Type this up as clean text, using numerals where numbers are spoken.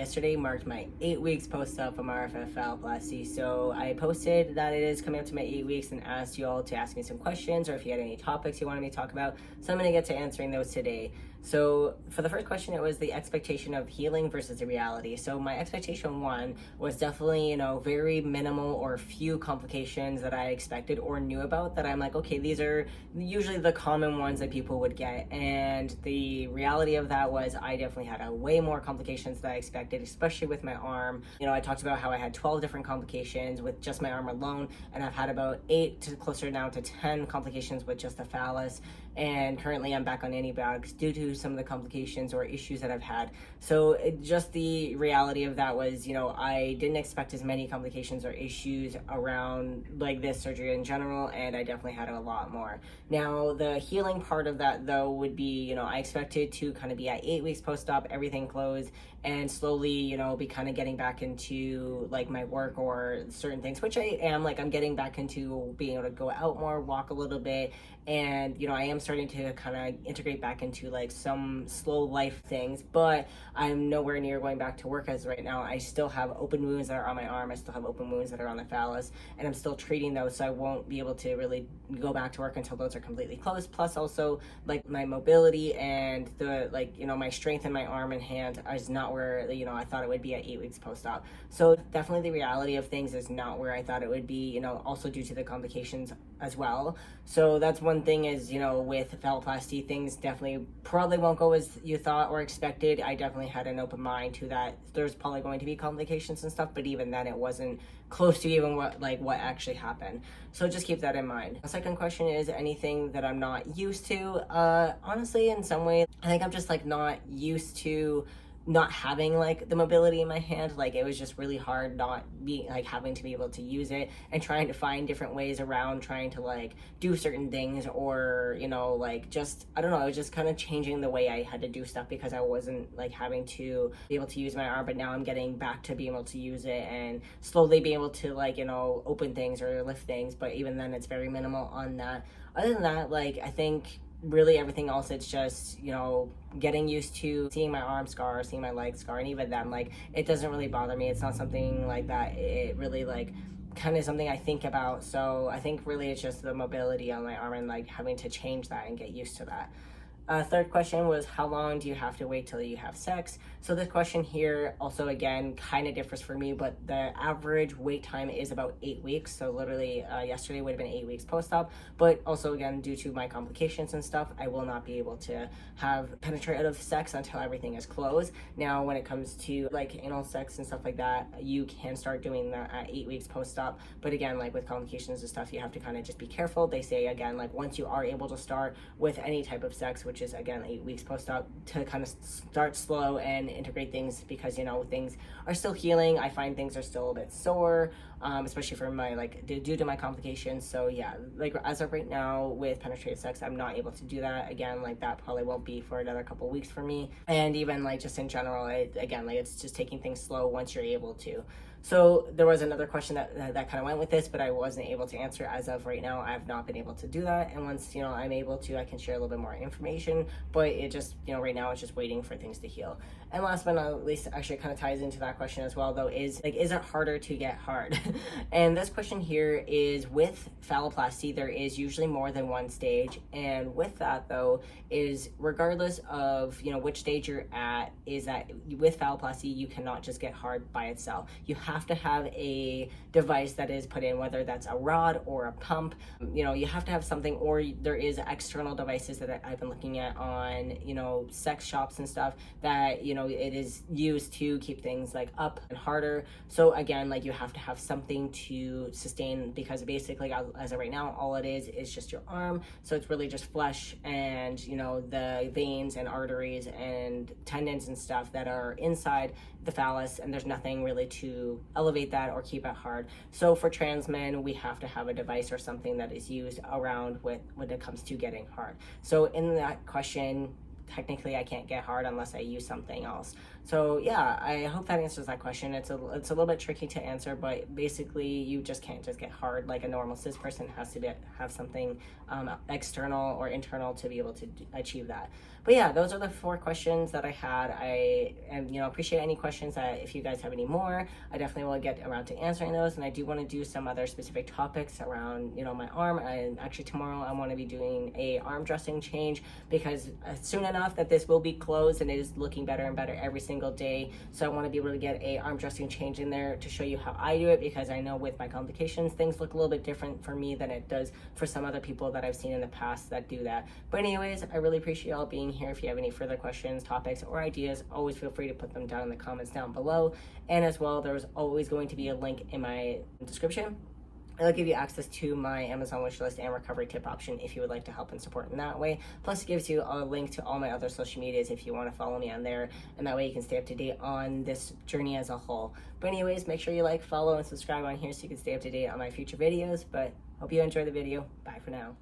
yesterday marked my 8 weeks post-op from RFF Phalloplasty. So I posted that it is coming up to my 8 weeks and asked you all to ask me some questions or if you had any topics you wanted me to talk about. So I'm going to get to answering those today. So for the first question, it was the expectation of healing versus the reality. So my expectation one was definitely, very minimal or few complications that I expected or knew about that I'm like, okay, these are usually the common ones that people would get. And the reality of that was I definitely had a way more complications than I expected, especially with my arm. I talked about how I had 12 different complications with just my arm alone, and I've had about 8 to closer now to 10 complications with just the phallus. And currently I'm back on antibiotics due to some of the complications or issues that I've had. So just the reality of that was, I didn't expect as many complications or issues around like this surgery in general, and I definitely had a lot more. Now, the healing part of that though would be, I expected to kind of be at 8 weeks post-op, everything closed, and slowly, be kind of getting back into like my work or certain things, which I am. Like, I'm getting back into being able to go out more, walk a little bit, and I am starting to kind of integrate back into like some slow life things, but I'm nowhere near going back to work as right now. I still have open wounds that are on my arm, I still have open wounds that are on the phallus, and I'm still treating those, so I won't be able to really go back to work until those are completely closed. Plus also like my mobility and the my strength in my arm and hand is not where I thought it would be at 8 weeks post-op. So definitely the reality of things is not where I thought it would be, also due to the complications as well. So that's one thing is, with phalloplasty, things definitely probably won't go as you thought or expected. I definitely had an open mind to that. There's probably going to be complications and stuff, but even then it wasn't close to even what actually happened. So just keep that in mind. The second question is anything that I'm not used to. Honestly, in some way, I think I'm just not used to not having the mobility in my hand. It was just really hard not being having to be able to use it and trying to find different ways around trying to do certain things, or just I don't know, it was just kind of changing the way I had to do stuff because I wasn't having to be able to use my arm. But now I'm getting back to being able to use it and slowly being able to open things or lift things, but even then it's very minimal on that. Other than that, I think really everything else, it's just getting used to seeing my arm scar, seeing my leg scar, and even then it doesn't really bother me. It's not something that it really kind of something I think about. So I think really it's just the mobility on my arm and having to change that and get used to that. Third question was, how long do you have to wait till you have sex? So this question here also, again, kind of differs for me, but the average wait time is about 8 weeks. So literally yesterday would have been 8 weeks post-op, but also again, due to my complications and stuff, I will not be able to have penetrative sex until everything is closed. Now, when it comes to anal sex and stuff like that, you can start doing that at 8 weeks post-op. But again, with complications and stuff, you have to kind of just be careful. They say, again, once you are able to start with any type of sex, which is again 8 weeks post-op, to kind of start slow and integrate things because things are still healing. I find things are still a bit sore, especially for my due to my complications. So yeah, as of right now with penetrative sex, I'm not able to do that again. That probably won't be for another couple weeks for me. And even just in general, it's just taking things slow once you're able to. So there was another question that kind of went with this, but I wasn't able to answer as of right now. I've not been able to do that, and once I'm able to, I can share a little bit more information. But it just right now it's just waiting for things to heal. And last but not least, actually kind of ties into that question as well though, is it harder to get hard? And this question here is, with phalloplasty there is usually more than one stage, and with that though is regardless of which stage you're at, is that with phalloplasty you cannot just get hard by itself. You have to have a device that is put in, whether that's a rod or a pump. You have to have something, or there is external devices that I've been looking at on sex shops and stuff that it is used to keep things up and harder. So again, you have to have something to sustain, because basically as of right now all it is just your arm. So it's really just flesh and the veins and arteries and tendons and stuff that are inside the phallus, and there's nothing really to elevate that or keep it hard. So for trans men, we have to have a device or something that is used around when it comes to getting hard. So in that question, technically I can't get hard unless I use something else. So yeah, I hope that answers that question. It's a little bit tricky to answer, but basically you just can't just get hard like a normal cis person has to have something external or internal to be able to achieve that. But yeah, those are the 4 questions that I had. I appreciate any questions that if you guys have any more, I definitely will get around to answering those. And I do want to do some other specific topics around my arm. And actually tomorrow I want to be doing a arm dressing change, because soon enough that this will be closed and it is looking better and better every single day. So I want to be able to get a arm dressing change in there to show you how I do it, because I know with my complications things look a little bit different for me than it does for some other people that I've seen in the past that do that. But anyways, I really appreciate y'all being here. If you have any further questions, topics, or ideas, always feel free to put them down in the comments down below. And as well, there's always going to be a link in my description. It'll give you access to my Amazon wishlist and recovery tip option if you would like to help and support in that way. Plus, it gives you a link to all my other social medias if you want to follow me on there, and that way you can stay up to date on this journey as a whole. But anyways, make sure you like, follow, and subscribe on here so you can stay up to date on my future videos. But hope you enjoy the video. Bye for now.